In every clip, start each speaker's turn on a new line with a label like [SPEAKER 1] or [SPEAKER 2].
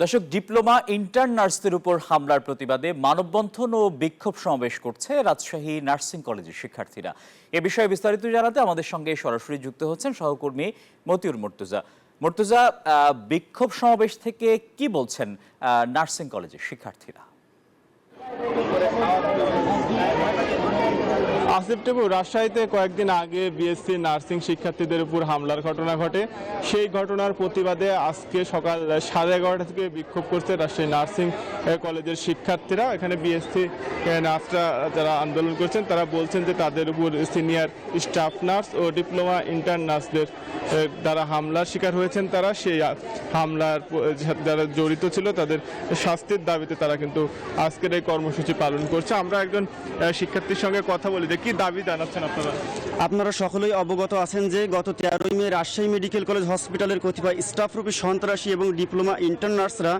[SPEAKER 1] দর্শক, diploma intern নার্সদের উপর হামলার প্রতিবাদে মানববন্ধন ও বিক্ষোভ সমাবেশ করছে রাজশাহী নার্সিং কলেজের শিক্ষার্থীরা। এ বিষয়ে বিস্তারিত জানাতে আমাদের সঙ্গে সরাসরি যুক্ত হচ্ছেন সহকর্মী মতিউর মুর্তজা। মুর্তজা, বিক্ষোভ সমাবেশ থেকে কি বলছেন নার্সিং কলেজের শিক্ষার্থীরা?
[SPEAKER 2] আসিফ টিপু, রাজশাহীতে কয়েকদিন আগে বিএসসি নার্সিং শিক্ষার্থীদের উপর হামলার ঘটনা ঘটে। সেই ঘটনার প্রতিবাদে আজকে সকাল 11:30 থেকে বিক্ষোভ করছে রাজশাহী নার্সিং কলেজের শিক্ষার্থীরা। এখানে বিএসসি নার্সরা যারা আন্দোলন করছেন তারা বলছেন যে তাদের উপর সিনিয়র স্টাফ নার্স ও ডিপ্লোমা ইন্টার্ন নার্সদের দ্বারা হামলার শিকার হয়েছেন। তারা সেই হামলার যারা জড়িত ছিল তাদের শাস্তির দাবিতে তারা কিন্তু আজকের এই কর্মসূচি পালন করছে। আমরা একজন শিক্ষার্থীর সঙ্গে কথা বলি যে কি দাবি জানাচ্ছেন আপনারা?
[SPEAKER 3] আপনারা সকলেই অবগত আছেন যে গত 13 মে রাজশাহী মেডিকেল কলেজ হসপিটালের কতিপয় স্টাফরূপী সন্ত্রাসী এবং ডিপ্লোমা ইন্টার্ন নার্সরা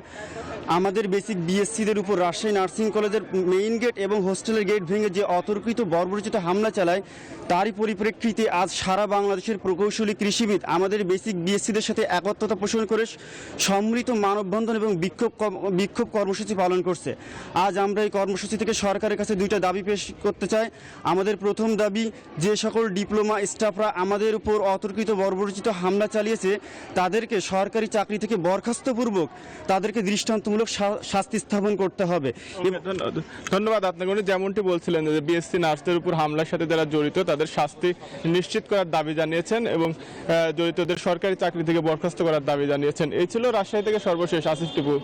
[SPEAKER 3] আমাদের বেসিক বিএসসিদের উপর রাজশাহী নার্সিং কলেজের মেইন গেট এবং হোস্টেলের গেট ভেঙে যে অতর্কিত বর্বরচিত হামলা চালায়, তারই পরিপ্রেক্ষিতে আজ সারা বাংলাদেশের প্রকৌশলী কৃষিবিদ আমাদের বেসিক বিএসসিদের সাথে একত্রতা পোষণ করে সম্মিলিত মানববন্ধন এবং বিক্ষোভ কর্মসূচি পালন করছে। আজ আমরা এই কর্মসূচি থেকে সরকারের কাছে দুইটা দাবি পেশ করতে চাই। আমাদের প্রথম দাবি, যে সকল ডিপ্লোমা স্টাফরা আমাদের উপর অতর্কিত বর্বরচিত হামলা চালিয়েছে তাদেরকে সরকারি চাকরি থেকে বরখাস্তপূর্বক তাদেরকে দৃষ্টান্তমূলক শাস্তি স্থাপন করতে হবে।
[SPEAKER 2] ধন্যবাদ আপনাকে। উনি যেমনটি বলছিলেন যে বিএসসি নার্সদের উপর হামলার সাথে যারা জড়িত তাদের শাস্তি নিশ্চিত করার দাবি জানিয়েছেন এবং জড়িতদের সরকারি চাকরি থেকে বরখাস্ত করার দাবি জানিয়েছেন। এই ছিল রাজশাহী থেকে সর্বশেষ। আসিফ টিপু।